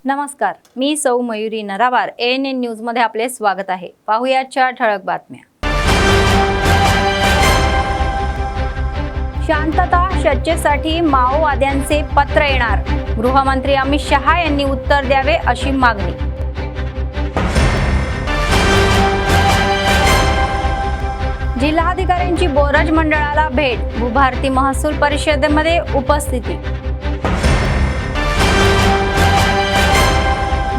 नमस्कार, मी सौ Mayuri नरावार ANN news मध्ये आपले स्वागत आहे। पाहुयाच्या ठळक बातम्या। शांतता चर्चेसाठी माओवाद्यांचे पत्र येणार, गृहमंत्री अमित शहा यांनी उत्तर द्यावे अशी मागणी। जिल्हाधिकाऱ्यांची बोरज मंडळाला भेट, भूभारती महसूल परिषदेमध्ये उपस्थिती।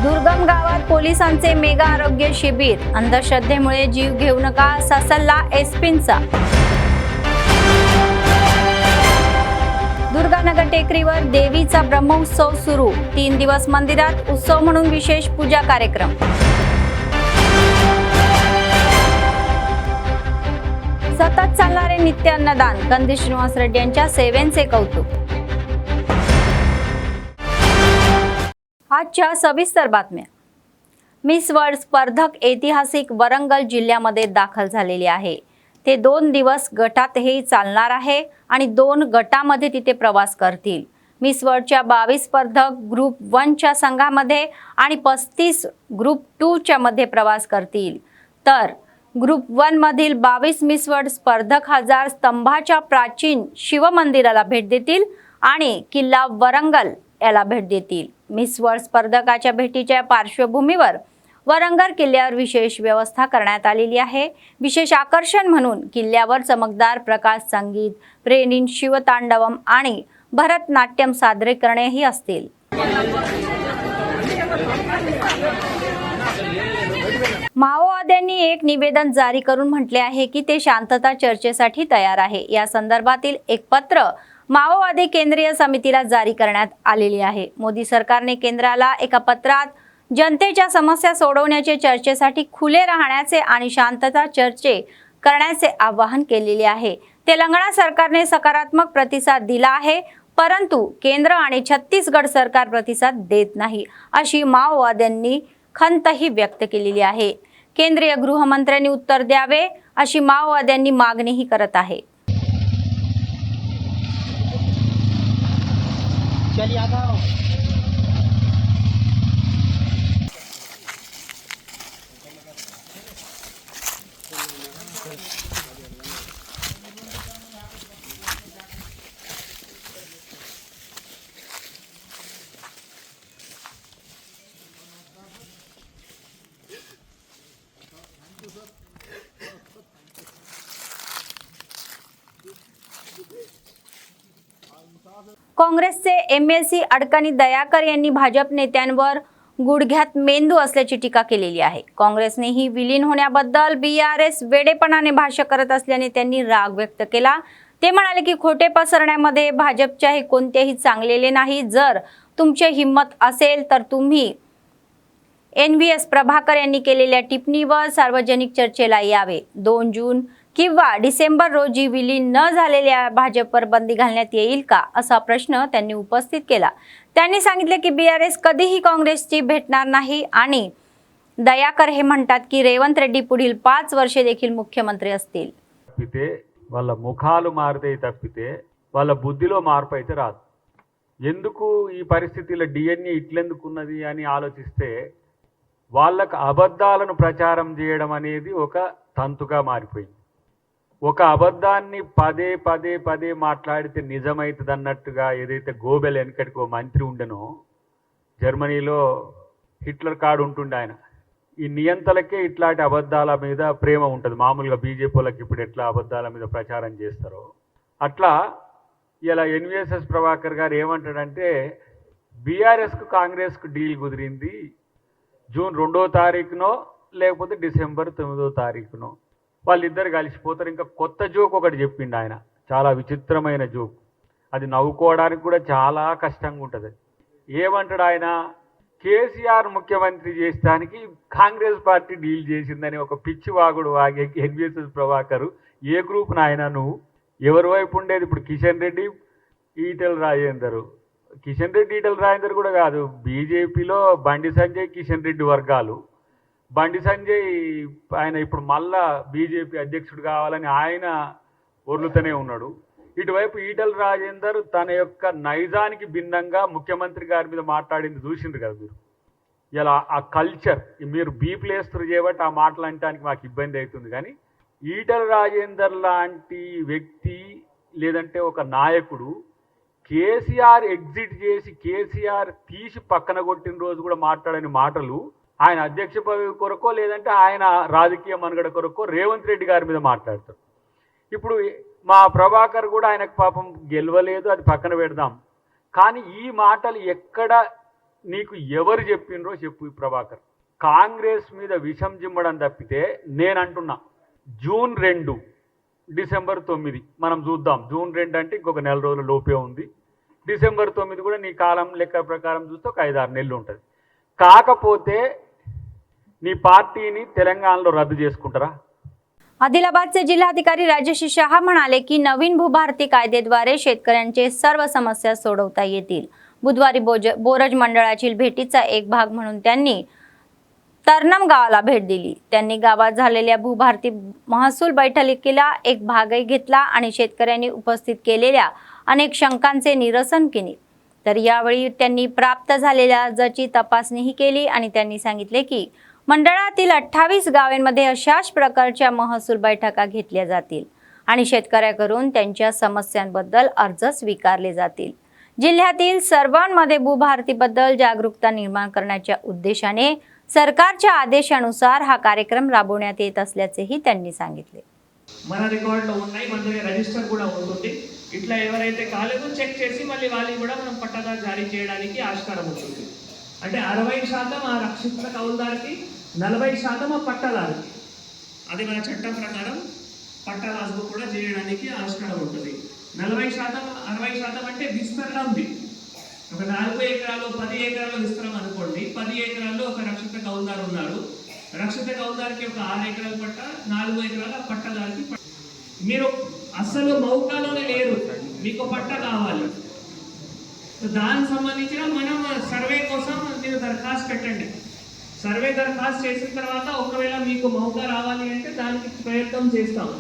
दुर्गम गावात पोलिसांचे मेगा आरोग्य शिबिर, अंधश्रद्धेमुळे जीव घेऊ नका असा सल्ला एसपींचा। दुर्गानगर टेकडीवर देवीचा ब्रह्मोत्सव सुरू, 3 दिवस मंदिरात उत्सव म्हणून विशेष पूजा कार्यक्रम। सतत चालणारे नित्य अन्नदान, कंदी श्रीनिवास रेड्डी यांच्या सेवेचे कौतुक। आजच्या सविस्तर बातम्या। मिस वर्ल्ड स्पर्धक ऐतिहासिक वरंगल जिल्ह्यामध्ये दाखल झालेली आहे। ते 2 दिवस गटातही चालणार आहे आणि 2 गटामध्ये तिथे प्रवास करतील। मिस वर्ल्डच्या 22 स्पर्धक ग्रुप 1 च्या संघामध्ये आणि 35 ग्रुप 2 च्या मध्ये प्रवास करतील, तर ग्रुप 1 मधील 22 मिस वर्ल्ड स्पर्धक 1000 स्तंभाच्या प्राचीन शिव मंदिराला भेट देतील आणि किल्ला वरंगल याला भेट देतील। मिस वर्ल्ड स्पर्धकाच्या भेटीच्या पार्श्वभूमीवर वरंगल किल्ल्यावर विशेष व्यवस्था करण्यात आलेली आहे। विशेष आकर्षण म्हणून किल्ल्यावर चमकदार प्रकाश संगीत, प्रेरणीन शिवतांडवम आणि भरतनाट्यम सादरीकरणेही असतील। माओवाद्यांनी एक निवेदन जारी करून म्हटले आहे की ते शांतता चर्चेसाठी तयार आहे। या संदर्भातील एक पत्र माओवादी केंद्रीय समितीला जारी करण्यात आलेली आहे। मोदी सरकारने केंद्राला एका पत्रात जनतेच्या समस्या सोडवण्याचे, चर्चेसाठी खुले राहण्याचे आणि शांतता चर्चा करण्याचे आवाहन केलेले आहे। तेलंगणा सरकारने सकारात्मक प्रतिसाद दिला आहे, परंतु केंद्र आणि छत्तीसगड सरकार प्रतिसाद देत नाही अशी माओवाद्यांनी खंतही व्यक्त केलेली आहे। केंद्रीय गृहमंत्र्यांनी उत्तर द्यावे अशी माओवाद्यांनी मागणीही करत आहे। काँग्रेसचे MLC अडकाणी दयाकर यांनी भाजप नेत्यांवर गुडघ्यात मेंदू असल्याची टीका केलेली आहे। काँग्रेसनेही विलीन होण्याबद्दल BRS वेडेपणाने भाष्य करत असल्याने त्यांनी राग व्यक्त केला। ते म्हणाले की खोटे पसरण्यामध्ये भाजपच्याही कोणतेही चांगलेले नाही। जर तुमची हिम्मत असेल तर तुम्ही NVS प्रभाकर यांनी केलेल्या टिप्पणीवर सार्वजनिक चर्चेला यावे। 2 जून किंवा डिसेंबर रोजी विलीन न झालेल्या भाजपवर बंदी घालण्यात येईल का असा प्रश्न त्यांनी उपस्थित केला। त्यांनी सांगितले की BRS कधीही काँग्रेसची भेटणार नाही आणि दयाकर हे म्हणतात की रेवंत रेड्डी पुढील 5 वर्षे देखील मुख्यमंत्री असतील। వాళ్ళ ముఖాలు మారితే తప్పితే వాళ్ళ బుద్ధిలో మార్పు అయితే రాదు। ఎందుకు ఈ పరిస్థితిలో DNA ఇట్లెందుకున్నది అని ఆలోచిస్తే వాళ్ళకు అబద్ధాలను ప్రచారం చేయడం అనేది ఒక తంతుగా మారిపోయింది। ఒక అబద్ధాన్ని పదే పదే పదే మాట్లాడితే నిజమైతుంది అన్నట్టుగా ఏదైతే గోబెల్ వెనకటికి ఓ మంత్రి ఉండెనో, జర్మనీలో హిట్లర్ కాడు ఉంటుండే ఆయన, ఈ నియంతలకే ఇట్లాంటి అబద్ధాల మీద ప్రేమ ఉంటుంది। మామూలుగా బీజేపీ వాళ్ళకి ఇప్పుడు ఎట్లా అబద్ధాల మీద ప్రచారం చేస్తారో అట్లా ఇలా NVSS ప్రభాకర్ గారు ఏమంటాడంటే BRSకు కాంగ్రెస్కు డీల్ కుదిరింది జూన్ 2వ తారీఖునో లేకపోతే డిసెంబర్ 9వ తారీఖునో వాళ్ళిద్దరు కలిసిపోతారు। ఇంకా కొత్త జోక్ ఒకటి చెప్పిండు ఆయన, చాలా విచిత్రమైన జోక్, అది నవ్వుకోవడానికి కూడా చాలా కష్టంగా ఉంటుంది। ఏమంటాడు ఆయన, కేసీఆర్ ముఖ్యమంత్రి చేస్తానికి కాంగ్రెస్ పార్టీ డీల్ చేసిందని ఒక పిచ్చి వాగుడు వాగే NVSS ప్రభాకర్ ఏ గ్రూప్ నాయన నువ్వు, ఎవరి వైపు ఉండేది? ఇప్పుడు కిషన్ రెడ్డి, ఈటెల రాజేందర్, కిషన్ రెడ్డి ఈటెల రాజేందర్ కూడా కాదు, బీజేపీలో బండి సంజయ్ కిషన్ రెడ్డి వర్గాలు, బండి సంజయ్ ఆయన ఇప్పుడు మళ్ళా బీజేపీ అధ్యక్షుడు కావాలని ఆయన ఒర్లుతూనే ఉన్నాడు। ఇటువైపు ఈటెల రాజేందర్ తన యొక్క నైజానికి భిన్నంగా ముఖ్యమంత్రి గారి మీద మాట్లాడింది చూసిండ్రు కదా మీరు। ఇలా ఆ కల్చర్ మీరు బీప్లేస్తులు చేయబట్టి ఆ మాటలు అనడానికి మాకు ఇబ్బంది అవుతుంది. కానీ ఈటల రాజేందర్ లాంటి వ్యక్తి లేదంటే ఒక నాయకుడు కేసీఆర్ ఎగ్జిట్ చేసి కేసీఆర్ తీసి పక్కన కొట్టిన రోజు కూడా మాట్లాడని మాటలు ఆయన అధ్యక్ష పదవి కొరకో లేదంటే ఆయన రాజకీయ మనుగడ కొరకో రేవంత్ రెడ్డి గారి మీద మాట్లాడతారు. ఇప్పుడు మా ప్రభాకర్ కూడా ఆయనకు పాపం గెలవలేదు, అది పక్కన పెడదాం. కానీ ఈ మాటలు ఎక్కడ నీకు ఎవరు చెప్పినరో చెప్పు ప్రభాకర్. కాంగ్రెస్ మీద విషం జిమ్మడం తప్పితే నేను అంటున్నా జూన్ 2 డిసెంబర్ 9 మనం చూద్దాం. జూన్ 2 అంటే ఇంకొక నెల రోజుల లోపే ఉంది. డిసెంబర్ 9 కూడా నీ కాలం లెక్క ప్రకారం చూస్తే ఒక 5-6 నెలలు ఉంటుంది. కాకపోతే నీ पार्टी तेलंगाणा रद्द చేసుకుంటారా? आदिलाबादचे जिल्हाधिकारी राजेश शहा म्हणाले की नवीन भूभारती कायद्याद्वारे शेतकऱ्यांचे सर्व समस्या सोडवता येतील. बुधवारी बोरज मंडळातील भेटीचा एक भाग म्हणून त्यांनी तरनम गावाला भेट दिली. त्यांनी गावात झालेल्या भूभारती महसूल बैठकीला एक भागही घेतला आणि शेतकऱ्यांनी उपस्थित केलेल्या अनेक शंकांचे निरसन केले. तर यावेळी त्यांनी प्राप्त झालेल्या अर्जाची तपासणीही केली आणि त्यांनी सांगितले की मंडळातील 28 गावांमध्ये अशाच प्रकारच्या महसूल बैठका घेतल्या जातील आणि शेतकऱ्यांकडून त्यांच्या समस्यांबद्दल अर्ज स्वीकारले जातील. जिल्ह्यातील सर्वांमध्ये भूभारतीबद्दल जागरूकता निर्माण करण्याच्या उद्देशाने सरकारच्या आदेशानुसार हा कार्यक्रम राबवण्यात येत असल्याचेही त्यांनी सांगितले. మన రికార్డులో ఉన్నాయి, మన దగ్గర రిజిస్టర్ కూడా ఉంటుంది. ఇట్లా ఎవరైతే కాలేదో చెక్ చేసి మళ్ళీ వాళ్ళకి కూడా మనం పట్టాదారు జారీ చేయడానికి ఆస్కారం ఉంటుంది. అంటే 60% ఆ రక్షిత కౌలుదారుకి, 40% ఆ పట్టాదారుకి. అది మన చట్టం ప్రకారం పట్టాదారు కూడా చేయడానికి ఆస్కారం ఉంటుంది. 40% 60% అంటే విస్తరణ ఉంది. ఒక 4 ఎకరాలు 10 ఎకరాల విస్తరణ అనుకోండి. 10 ఎకరాల్లో ఒక రక్షిత కౌలుదారు ఉన్నారు. రక్షిత కౌలుదారుకి ఒక 6 ఎకరాల పట్ట, 4 ఎకరాల పట్టదారుకి. మీరు అసలు మౌకాలోనే లేరు, మీకు పట్ట కావాలి. దానికి సంబంధించిన మనం సర్వే కోసం మీరు దరఖాస్తు పెట్టండి. సర్వే దరఖాస్తు చేసిన తర్వాత ఒకవేళ మీకు మౌకా రావాలి అంటే దానికి ప్రయత్నం చేస్తాము.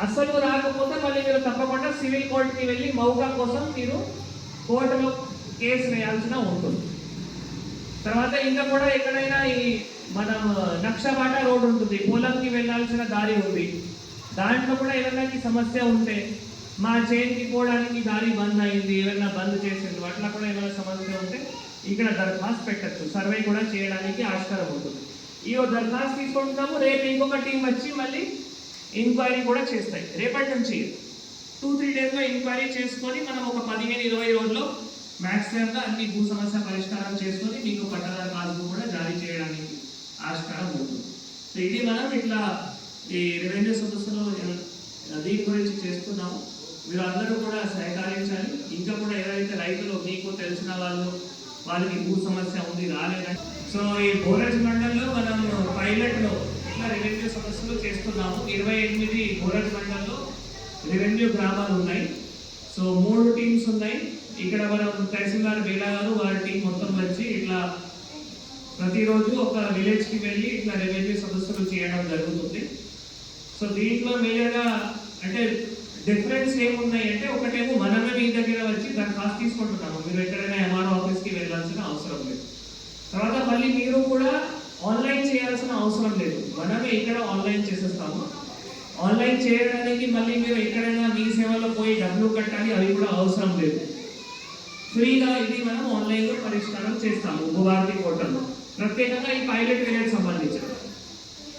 అసలు రాకపోతే మళ్ళీ మీరు తప్పకుండా సివిల్ కోర్టుకి వెళ్ళి మౌకా కోసం మీరు కోర్టులో కేసు వేయాల్సిన ఉంటుంది. తర్వాత ఇంకా కూడా ఎక్కడైనా ఈ మనం నక్షబాట రోడ్ ఉంటుంది, పొలంకి వెళ్ళాల్సిన దారి ఉంది, దాంట్లో కూడా ఏదైనా సమస్య ఉంటే మా చేతికి పోవడానికి దారి బంద్ అయింది, ఏమైనా బంద్ చేసింది, అట్లా కూడా ఏమైనా సమస్య ఉంటే ఇక్కడ దరఖాస్తు పెట్టచ్చు. సర్వే కూడా చేయడానికి ఆస్కారం ఉంటుంది. ఈ దరఖాస్తు తీసుకుంటున్నాము. రేపు ఇంకొక టీం వచ్చి మళ్ళీ ఎంక్వైరీ కూడా చేస్తాయి. రేపటి నుంచి 2-3 డేస్లో ఎంక్వైరీ చేసుకొని మనం ఒక 15-20 రోజుల్లో మ్యాక్సిమంగా అన్ని భూ సమస్య పరిష్కారం చేసుకొని మీకు పట్టాదారు పాస్బుక్ కూడా జారీ చేయడానికి ఆస్కారం ఉంటుంది. సో ఇది మనం ఇట్లా ఈ రెవెన్యూ సదస్సులో దీని గురించి చేస్తున్నాము. మీరు అందరూ కూడా సహకరించాలి. ఇంకా కూడా ఏదైతే రైతులు మీకు తెలిసిన వాళ్ళకి భూ సమస్య ఉంది రాలేదంటే, సో ఈ బోరజ్ మండలంలో మనం పైలట్లో ఇట్లా రెవెన్యూ సదస్సులు చేస్తున్నాము. 28 బోరజ్ మండలంలో రెవెన్యూ గ్రామాలు ఉన్నాయి. సో 3 టీమ్స్ ఉన్నాయి. ఇక్కడ మనం తహసీల్దార్ బేలా గారు వారి టీం మొత్తం వచ్చి ఇట్లా ప్రతిరోజు ఒక విలేజ్కి వెళ్ళి ఇట్లా రెవెన్యూ సదస్సులు చేయడం జరుగుతుంది. సో దీంట్లో మేజర్గా అంటే డిఫరెన్స్ ఏమున్నాయి అంటే, ఒకటేమో మనమే మీ దగ్గర వచ్చి దరఖాస్తు తీసుకుంటున్నాము. మీరు ఎక్కడైనా ఎంఆర్ఓ ఆఫీస్కి వెళ్ళాల్సిన అవసరం లేదు. తర్వాత మళ్ళీ మీరు కూడా ఆన్లైన్ చేయాల్సిన అవసరం లేదు. మనమే ఇక్కడ ఆన్లైన్ చేసేస్తాము. ఆన్లైన్ చేయడానికి మళ్ళీ మీరు ఎక్కడైనా మీ సేవలో పోయి డబ్బులు కట్టాలి, అవి కూడా అవసరం లేదు. ఫ్రీగా ఇది మనం ఆన్లైన్లో పరిష్కారం చేస్తాము భూభారతి పోర్టల్లో, ప్రత్యేకంగా ఈ పైలట్ విలేజ్ సంబంధించిన.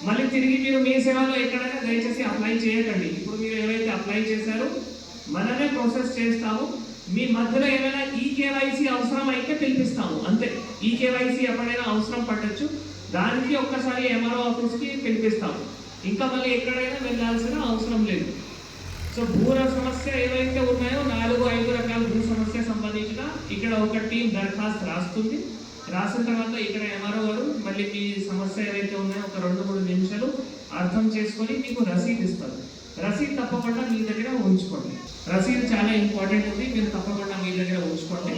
మళ్ళీ తిరిగి మీరు మీ సేవలో ఎక్కడైనా దయచేసి అప్లై చేయకండి. ఇప్పుడు మీరు ఏవైతే అప్లై చేశారో మనమే ప్రాసెస్ చేస్తాము. మీ మధ్యలో ఏమైనా ఈకేవైసీ అవసరం అయితే పిలిపిస్తాము, అంతే. ఈకేవైసీ ఎప్పుడైనా అవసరం పడవచ్చు, దానికి ఒక్కసారి ఎంఆర్ఓ ఆఫీస్కి పిలిపిస్తాము. ఇంకా మళ్ళీ ఎక్కడైనా వెళ్ళాల్సిన అవసరం లేదు. సో భూ సమస్య ఏవైతే ఉన్నాయో 4-5 రకాల భూ సమస్య సంబంధించిన ఇక్కడ ఒక టీం దరఖాస్తు రాస్తుంది. రాసిన తర్వాత ఇక్కడ ఎంఆర్ఓ గారు మళ్ళీ మీ సమస్య ఏవైతే ఉన్నాయో ఒక 2-3 నిమిషాలు అర్థం చేసుకొని మీకు రసీదు ఇస్తారు. రసీదు తప్పకుండా మీ దగ్గర ఉంచుకోండి. రసీదు చాలా ఇంపార్టెంట్ ఉంది, మీరు తప్పకుండా మీ దగ్గర ఉంచుకోండి.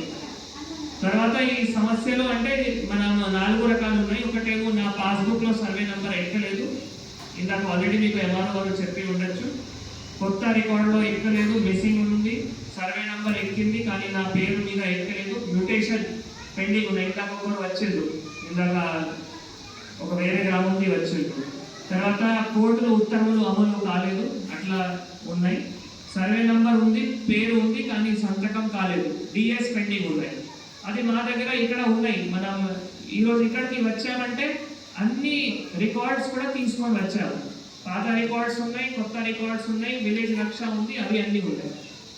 తర్వాత ఈ సమస్యలు అంటే మనం 4 రకాలు ఉన్నాయి. ఒకటేమో నా పాస్బుక్లో సర్వే నెంబర్ ఎక్కలేదు, ఇందాక ఆల్రెడీ మీకు ఎంఆర్ఓ గారు చెప్పి ఉండొచ్చు. కొత్త రికార్డులో ఎక్కలేదు, మిస్సింగ్ ఉంది. సర్వే నెంబర్ ఎక్కింది కానీ నా పేరు మీద ఎక్కలేదు, మ్యూటేషన్ పెండింగ్ ఉన్నాయి. ఇందాక కూడా వచ్చింది ఇందాక ఒక వేరే గ్రామంకి వచ్చిండ్రు. తర్వాత కోర్టులో ఉత్తర్వులు అమలు కాలేదు, అట్లా ఉన్నాయి. సర్వే నంబర్ ఉంది, పేరు ఉంది, కానీ సంతకం కాలేదు, డిఎస్ పెండింగ్ ఉన్నాయి. అది మా దగ్గర ఇక్కడ ఉన్నాయి. మనం ఈరోజు ఇక్కడికి వచ్చామంటే అన్ని రికార్డ్స్ కూడా తీసుకొని వచ్చాము. పాత రికార్డ్స్ ఉన్నాయి, కొత్త రికార్డ్స్ ఉన్నాయి, విలేజ్ రక్ష ఉంది, అవి అన్నీ ఉన్నాయి.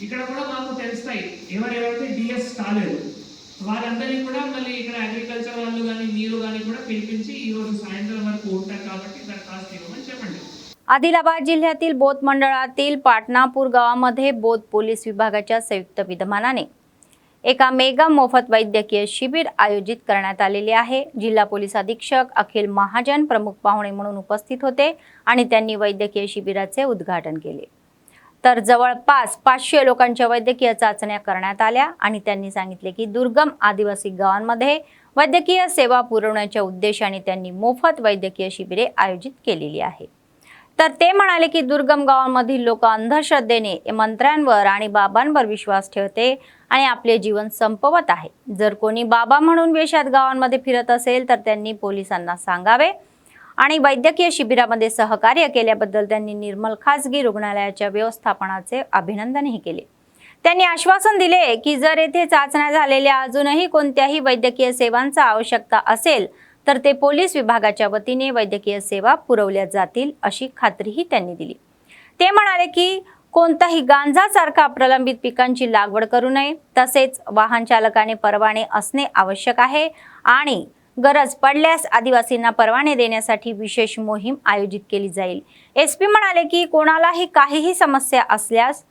ఇక్కడ కూడా మాకు తెలుస్తాయి ఎవరెవరైతే డిఎస్ కాలేదు వాళ్ళందరినీ కూడా మళ్ళీ ఇక్కడ అగ్రికల్చర్ వాళ్ళు కానీ మీరు కానీ కూడా పిలిపించి ఈరోజు సాయంత్రం వరకు ఉంటాం కాబట్టి దరఖాస్తు ఇవ్వమని చెప్పండి. आदिलाबाद जिल्ह्यातील बोथ मंडळातील पाटणापूर गावामध्ये बोथ पोलीस विभागाच्या संयुक्त विद्यमानाने एका मेगा मोफत वैद्यकीय शिबिर आयोजित करण्यात आलेले आहे. जिल्हा पोलीस अधीक्षक अखिल महाजन प्रमुख पाहुणे म्हणून उपस्थित होते आणि त्यांनी वैद्यकीय शिबिराचे उद्घाटन केले. तर जवळपास 500 लोकांच्या वैद्यकीय चाचण्या करण्यात आल्या आणि त्यांनी सांगितले की दुर्गम आदिवासी गावांमध्ये वैद्यकीय सेवा पुरवण्याच्या उद्देशाने त्यांनी मोफत वैद्यकीय शिबिरे आयोजित केलेली आहे. तर ते म्हणाले की दुर्गम गावांमधील लोक अंधश्रद्धेने मंत्र्यांवर आणि बाबांवर विश्वास ठेवते आणि आपले जीवन संपवत आहे. जर कोणी बाबा म्हणून वेशात गावांमध्ये फिरत असेल तर त्यांनी पोलिसांना सांगावे आणि वैद्यकीय शिबिरामध्ये सहकार्य केल्याबद्दल त्यांनी निर्मल खासगी रुग्णालयाच्या व्यवस्थापनाचे अभिनंदनही केले. त्यांनी आश्वासन दिले की जर येथे चाचण्या झालेल्या अजूनही कोणत्याही वैद्यकीय सेवांची आवश्यकता असेल तर ते पोलीस विभागाच्या वतीने वैद्यकीय सेवा पुरवल्या जातील अशी खात्रीही त्यांनी दिली. ते म्हणाले की कोणताही गांजासारखा प्रलंबित पिकांची लागवड करू नये, तसेच वाहन चालकाने परवाने असणे आवश्यक आहे आणि गरज पडल्यास आदिवासींना परवाने देण्यासाठी विशेष मोहीम आयोजित केली जाईल. एसपी म्हणाले की कोणालाही काहीही समस्या असल्यास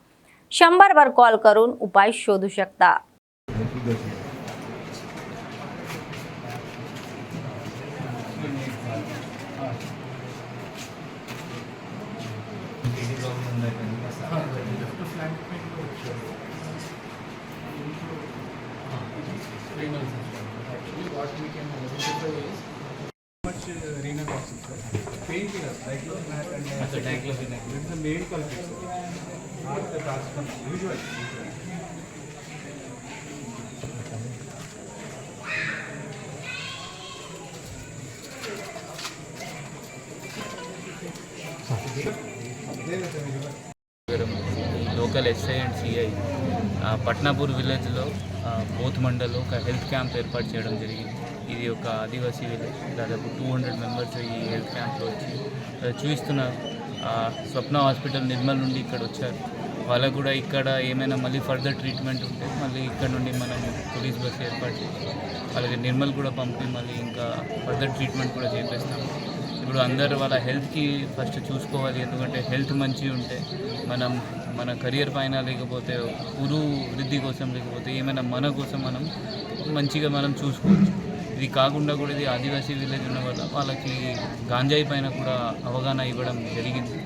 100 वर कॉल करून उपाय शोधू शकता. What we can identify is much renal toxicity. Painkillers, diclofenac and diclofenac. This is the main culprit. Not the transfer. Usually. Local SI and CI Patnapur విలేజ్లో బోత్ మండల్లో ఒక హెల్త్ క్యాంప్ ఏర్పాటు చేయడం జరిగింది. ఇది ఒక ఆదివాసీ విలేజ్. దాదాపు 200 మెంబర్స్ ఈ హెల్త్ క్యాంప్లో వచ్చి చూపిస్తున్నారు. స్వప్న హాస్పిటల్ నిర్మల్ నుండి ఇక్కడ వచ్చారు. వాళ్ళకు కూడా ఇక్కడ ఏమైనా మళ్ళీ ఫర్దర్ ట్రీట్మెంట్ ఉంటే మళ్ళీ ఇక్కడ నుండి మనం పోలీస్ బస్సు ఏర్పాటు చేసి వాళ్ళకి నిర్మల్ కూడా పంపి మళ్ళీ ఇంకా ఫర్దర్ ట్రీట్మెంట్ కూడా చేపిస్తాము. ఇప్పుడు అందరూ వాళ్ళ హెల్త్కి ఫస్ట్ చూసుకోవాలి. ఎందుకంటే హెల్త్ మంచిగా ఉంటే మనం మన కెరియర్ పైన లేకపోతే ఊరు వృద్ధి కోసం లేకపోతే ఏమైనా మన కోసం మనం మంచిగా మనం చూసుకోవచ్చు. ఇది కాకుండా కూడా ఇది ఆదివాసీ విలేజ్ ఉన్న వల్ల వాళ్ళకి గాంజాయి పైన కూడా అవగాహన ఇవ్వడం జరిగింది.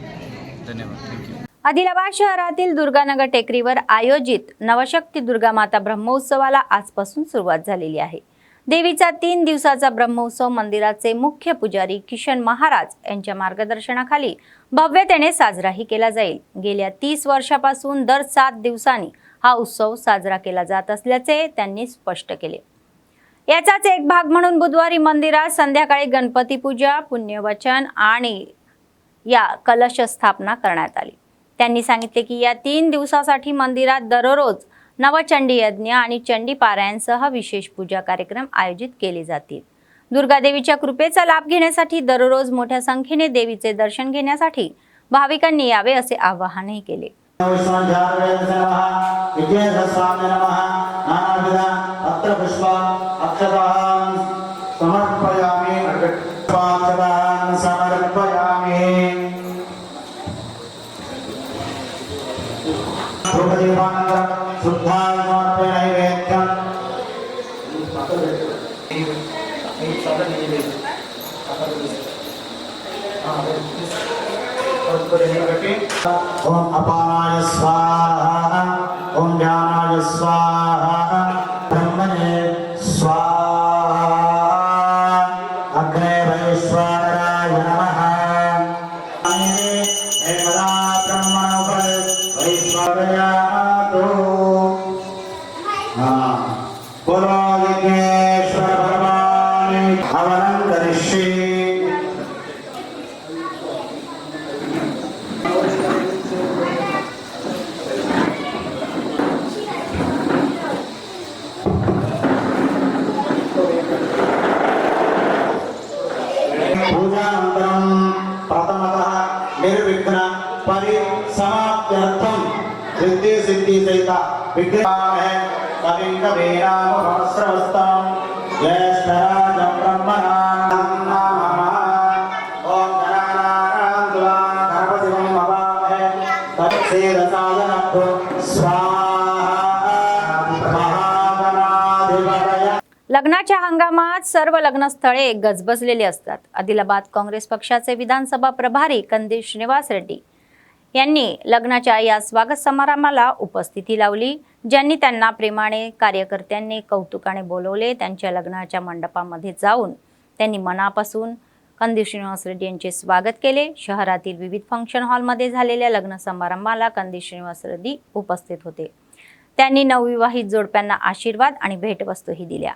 ధన్యవాదాలు. Thank you. आदिलाबाद शहरातील दुर्गानगर टेकडीवर आयोजित नवशक्ती दुर्गा माता ब्रह्मोत्सवाला आजपासून सुरुवात झालेली आहे. देवीचा 3 दिवसाचा ब्रह्मोत्सव मंदिराचे मुख्य पुजारी किशन महाराज यांच्या मार्गदर्शनाखाली भव्यतेने साजराही केला जाईल. गेल्या 30 वर्षापासून दर 7 दिवसांनी हा उत्सव साजरा केला जात असल्याचे त्यांनी स्पष्ट केले. याचाच एक भाग म्हणून बुधवारी मंदिरात संध्याकाळी गणपती पूजा, पुण्यवचन आणि या कलश स्थापना करण्यात आली. त्यांनी सांगितले की या 3 दिवसासाठी मंदिरात दररोज नवचंडी यज्ञ आणि चंडी पारायणसह विशेष पूजा कार्यक्रम आयोजित केले जातील. दुर्गा देवीच्या कृपेचा लाभ घेण्यासाठी दररोज मोठ्या संख्येने देवीचे दर्शन घेण्यासाठी भाविकांनी यावे असे आवाहनही केले. ओम अपानाय स्वाहा, ओम ज्ञानाय स्वाहा, ब्रह्मणे स्वाहा, अग्ने वैश्वानराय नमः. एकदा ब्रह्मणोपरि वैश्वानरायातो. बोलो यज्ञेश्वर भगवान परिसमाप्त्यर्थं सिद्धि सिद्धि सहित विग्रहामहे कविं कवीनामुपमश्रवस्तमं ज्येष्ठराजं ब्रह्मणां नमः। ॐ गणानां त्वा गणपतिं भवामहे तत्सेदसादनभ्यो स्वाहा महागणाधिपतये। लग्नाच्या हंगामात सर्व लग्नस्थळे गजबजलेली असतात। आदिलाबाद काँग्रेस पक्षाचे विधानसभा प्रभारी कंदील श्रीनिवास रेड्डी यांनी लग्नाच्या या स्वागत समारंभाला उपस्थिती लावली। ज्यांनी त्यांना प्रेमाने कार्यकर्त्यांनी कौतुकाने बोलवले, त्यांच्या लग्नाच्या मंडपामध्ये जाऊन त्यांनी मनापासून कंदील श्रीनिवास रेड्डी यांचे स्वागत केले। शहरातील विविध फंक्शन हॉलमध्ये झालेल्या लग्न समारंभाला कंदील श्रीनिवास रेड्डी उपस्थित होते। त्यांनी नवविवाहित जोडप्यांना आशीर्वाद आणि भेटवस्तूही दिल्या।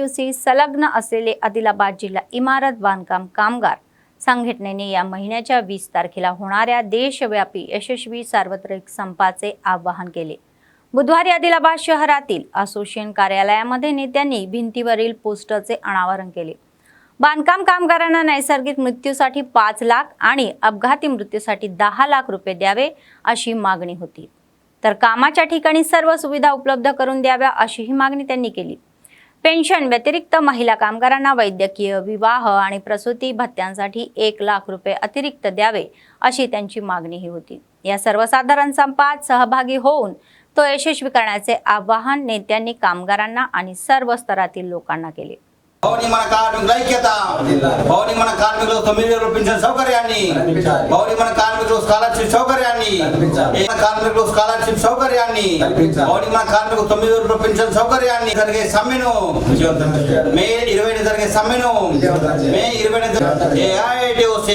PWC संलग्न असलेले आदिलाबाद जिल्हा इमारत बांधकाम कामगार संघटनेने या महिन्याच्या 20 तारखेला होणाऱ्या देशव्यापी यशस्वी सार्वत्रिक संपाचे आवाहन केले। बुधवारी आदिलाबाद शहरातील असोसिएशन कार्यालयामध्ये नेत्यांनी भिंतीवरील पोस्टरचे अनावरण केले। बांधकाम कामगारांना नैसर्गिक मृत्यूसाठी 5 लाख आणि अपघाती मृत्यूसाठी 10 लाख रुपये द्यावे अशी मागणी होती, तर कामाच्या ठिकाणी सर्व सुविधा उपलब्ध करून द्याव्या अशीही मागणी त्यांनी केली। पेन्शन व्यतिरिक्त महिला कामगारांना वैद्यकीय, विवाह आणि प्रसूती भत्त्यांसाठी 1 लाख रुपये अतिरिक्त द्यावे अशी त्यांची मागणीही होती। या सर्वसाधारण संपात सहभागी होऊन तो यशस्वी करण्याचे आवाहन नेत्यांनी कामगारांना आणि सर्व स्तरातील लोकांना केले। భవని మన కార్మికుల ఐక్యత, భవని మన కార్మికులకు 9,000 పెన్షన్ సౌకర్యాన్ని, భవని మన కార్మికులకు స్కాలర్షిప్ సౌకర్యాన్ని, మన కార్మికులకు స్కాలర్షిప్ సౌకర్యాన్ని, భవని మన కార్మికులకు 9,000 పెన్షన్ సౌకర్యాన్ని జరిగే సమ్మెను మే 20 జరిగే సమ్మెను మే 20 AITOC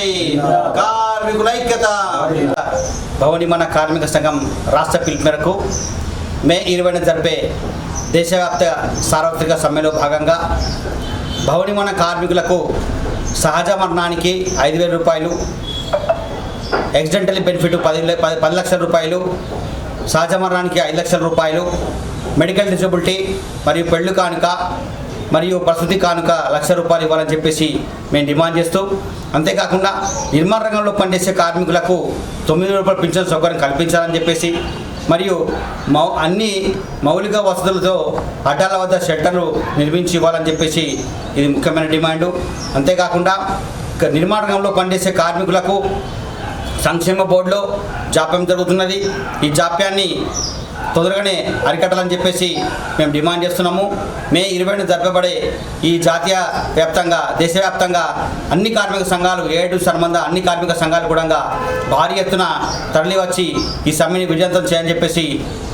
కార్మికుల ఐక్యత భవని మన కార్మిక సంఘం రాష్ట్ర పిలుపు మేరకు మే 20 జరిపే దేశవ్యాప్త సార్వత్రిక సమ్మెలో భాగంగా భవని మన కార్మికులకు సహజ మరణానికి 5,000 రూపాయలు, యాక్సిడెంటల్ బెనిఫిట్ 10 లక్షల రూపాయలు, సహజ మరణానికి 5 లక్షల రూపాయలు, మెడికల్ డిజబిలిటీ మరియు పెళ్లి కానుక మరియు ప్రసూతి కానుక 1,00,000 రూపాయలు ఇవ్వాలని చెప్పేసి మేము డిమాండ్ చేస్తూ, అంతేకాకుండా నిర్మాణ రంగంలో పనిచేసే కార్మికులకు 9,000 రూపాయల పెన్షన్ సౌకర్యం కల్పించాలని చెప్పేసి మరియు అన్ని మౌలిక వసతులతో అడ్డాల వద్ద షెల్టర్లు నిర్మించి ఇవ్వాలని చెప్పేసి ఇది ముఖ్యమైన డిమాండు। అంతేకాకుండా నిర్మాణ రంగంలో పనిచేసే కార్మికులకు సంక్షేమ బోర్డులో జాప్యం జరుగుతున్నది। ఈ జాప్యాన్ని తొందరగానే అరికట్టాలని చెప్పేసి మేము డిమాండ్ చేస్తున్నాము। మే 20 జరపబడే ఈ జాతీయ వ్యాప్తంగా దేశవ్యాప్తంగా అన్ని కార్మిక సంఘాలు ఏడు సంబంధ అన్ని కార్మిక సంఘాలు కూడా భారీ ఎత్తున తరలి వచ్చి ఈ సమ్మెని విజయవంతం చేయాలని చెప్పేసి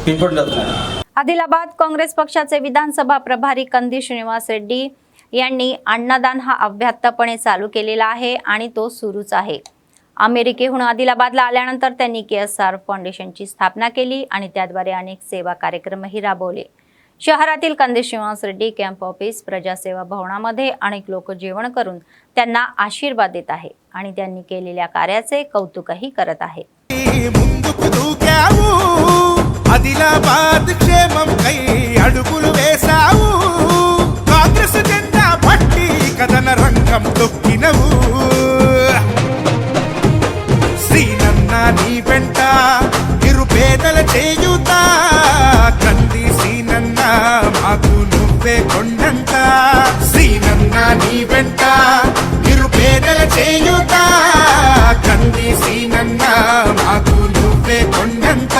పిలుపునిస్తున్నాను। आदिलाबाद काँग्रेस पक्षाचे विधानसभा प्रभारी कंदी श्रीनिवास रेड्डी यांनी अन्नदान हा अव्याहतपणे चालू केलेला आहे आणि तो सुरूच आहे। अमेरिकेहून आदिलाबादला आल्यानंतर त्यांनी KSR फाउंडेशनची स्थापना केली आणि त्याद्वारे अनेक सेवा कार्यक्रमही राबवले। शहरातील कंदी श्रीनिवास रेड्डी कॅम्प ऑफिस प्रजासेवा भवनामध्ये अनेक लोक जेवण करून त्यांना आशीर्वाद देत आहे आणि त्यांनी केलेल्या कार्याचे कौतुकही करत आहे। ఆదిలాబాద్ క్షేమం కై అడుగులు వేసావు, కాంగ్రెస్ జెండా పట్టి కథన రంగం తొక్కినవు, శ్రీనన్న నీ వెంట నిరుపేదల చేయుత, కంది శ్రీనన్న మాకు నువ్వే కొండంత, శ్రీనన్న నీ వెంట నిరుపేదల చేయుత, కంది శ్రీనన్న మాకు నువ్వే కొండంత।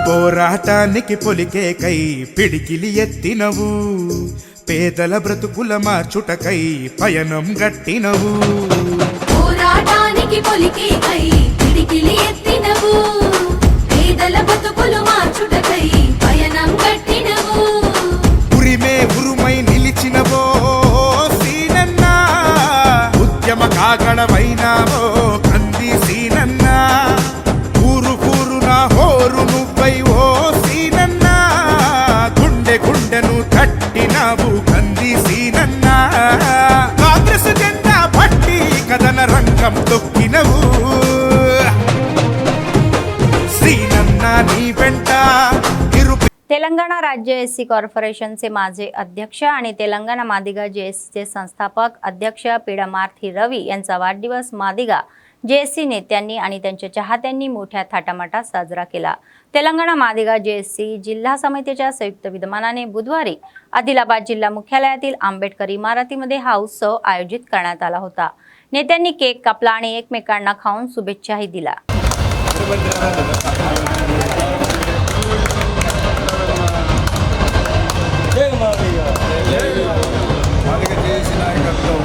పోరాటానికి పొలికే కై పిడికిలి ఎత్తినవు, పేదల బ్రతుకుల మార్చుటకై పయనం గట్టినవు, పోరాటానికి పొలికే కై పిడికిలి ఎత్తినవు, పేదల బ్రతుకులు మార్చుటకై పయనం గట్టినవు, ఉరిమే ఉరుమై నిలిచినవో సీనన్న, ఉద్యమ కాగడమైనావో కంది సీనన్న, ఊరు ఊరున హోరు నువ్వై ఓ సీనన్న, గుండె గుండెను తట్టినావు కంది సీనన్న, కాంగ్రెస్ జెండా పట్టి కథన రంగం తొక్కినవు, సీనన్న నీ వెంట तेलंगणा राज्य एससी कॉर्पोरेशनचे माजी अध्यक्ष आणि तेलंगणा मादिगा जेएससीचे संस्थापक अध्यक्ष पीडामार्थी रवी यांचा वाढदिवस मादिगा जेएससी नेत्यांनी आणि त्यांच्या चाहत्यांनी मोठ्या थाटामाटात साजरा केला। तेलंगणा मादिगा जेएससी जिल्हा समितीच्या संयुक्त विद्यमानाने बुधवारी आदिलाबाद जिल्हा मुख्यालयातील आंबेडकर इमारतीमध्ये हा उत्सव आयोजित करण्यात आला होता। नेत्यांनी केक कापला आणि एकमेकांना खाऊन शुभेच्छाही दिल्या। మాదిగ చేసి నాయకత్వం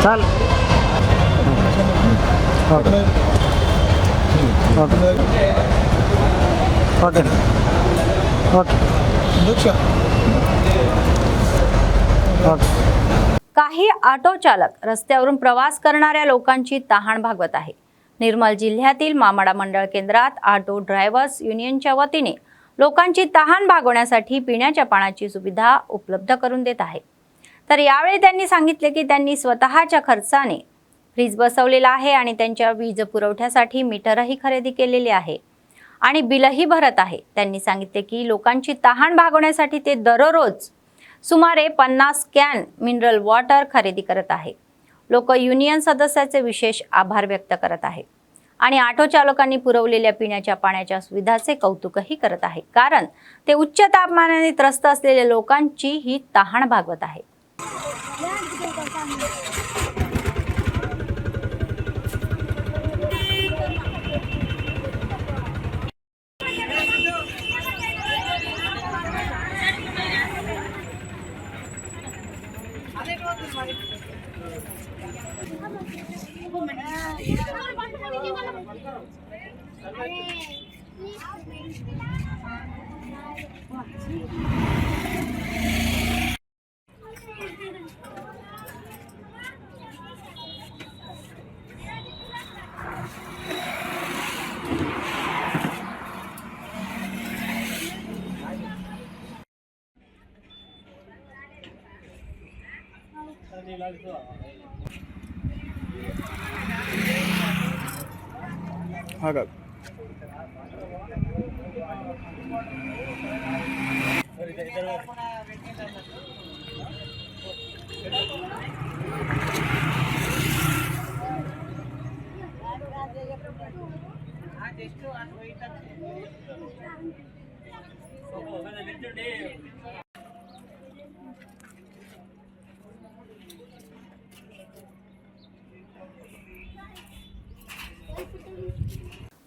चाल ओके काही ऑटो चालक रस्त्यावरून प्रवास करणाऱ्या लोकांची तहान भागवत आहे. निर्मल जिल्ह्यातील मामाडा मंडळ केंद्रात ऑटो ड्रायव्हर्स युनियनच्या वतीने लोकांची तहान भागवण्यासाठी पिण्याच्या पाण्याची सुविधा उपलब्ध करून देत आहे. तर यावेळी त्यांनी सांगितले की त्यांनी स्वतःच्या खर्चाने फ्रीज बसवलेला आहे आणि त्यांच्या वीज पुरवठ्यासाठी मीटरही खरेदी केलेले आहे आणि बिलही भरत आहे. त्यांनी सांगितले की लोकांची तहान भागवण्यासाठी ते दररोज सुमारे 50 कॅन मिनरल वॉटर खरेदी करत आहे. लोक युनियन सदस्याचे विशेष आभार व्यक्त करत आहे आणि ऑटो चालकांनी पुरवलेल्या पिण्याच्या पाण्याच्या सुविधाचे कौतुकही करत आहे, कारण ते उच्च तापमानाने त्रस्त असलेल्या लोकांची ही तहान भागवत आहे.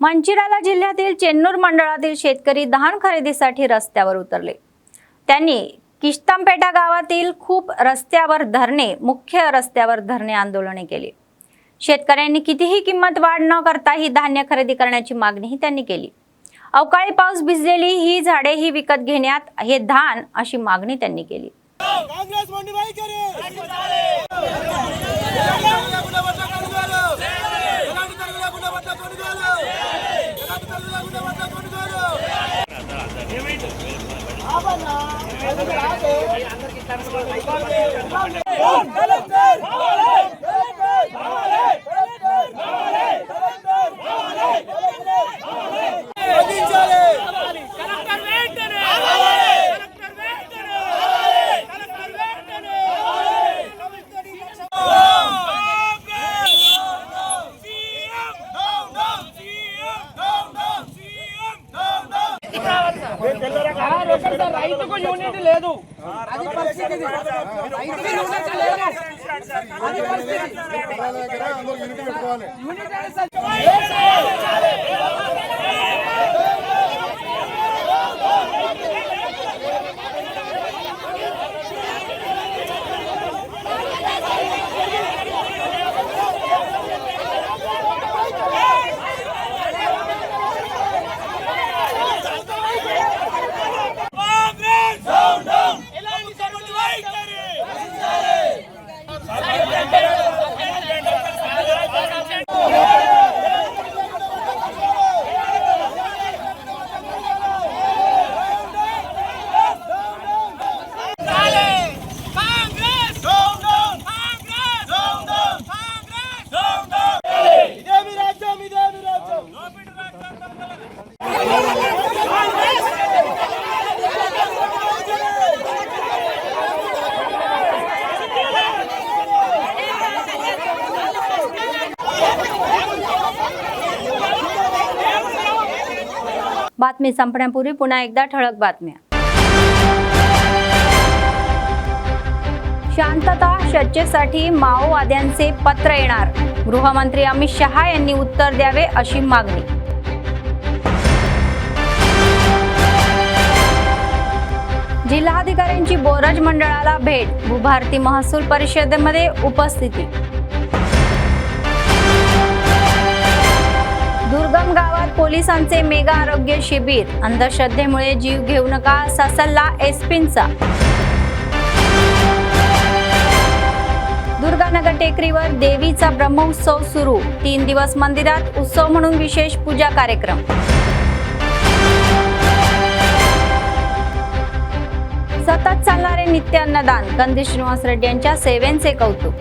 मंचिराला जिल्ह्यातील चेन्नूर मंडळातील शेतकरी धान खरेदीसाठी रस्त्यावर उतरले. त्यांनी किश्तमपेटा गावातील खूप रस्त्यावर धरणे, मुख्य रस्त्यावर धरणे आंदोलने केली. शेतकऱ्यांनी कितीही किंमत वाढ न करता ही धान्य खरेदी करण्याची मागणीही त्यांनी केली. अवकाळी पाऊस भिजलेली ही झाडेही विकत घेण्यात हे धान अशी मागणी त्यांनी केली. రైతుకు యూనిట్ లేదు, అది పరిస్థితి. రైతుకు యూనిట్ లేదు, అది పరిస్థితి. యూనిట్ बातमी संपण्यापूर्वी पुन्हा एकदा ठळक बातम्या. शांतता चर्चेसाठी माओवाद्यांचे पत्र येणार, गृहमंत्री अमित शहा यांनी उत्तर द्यावे अशी मागणी. जिल्हाधिकाऱ्यांची बोरज मंडळाला भेट, भूभारती महसूल परिषदेमध्ये उपस्थिती. निकम गावात पोलिसांचे मेगा आरोग्य शिबिर. अंधश्रद्धेमुळे जीव घेऊ नका असा सल्ला एसपींचा. दुर्गानगर टेकडीवर देवीचा ब्रह्मोत्सव सुरू. 3 दिवस मंदिरात उत्सव म्हणून विशेष पूजा कार्यक्रम. सतत चालणारे नित्य अन्नदान. कंदी श्रीनिवास रेड्डी यांच्या सेवेचे कौतुक.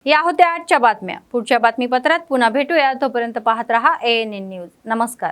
या होत्या आजच्या बातम्या. पुढच्या बातमीपत्रात पुन्हा भेटूया. तोपर्यंत पाहत रहा ANN न्यूज. नमस्कार.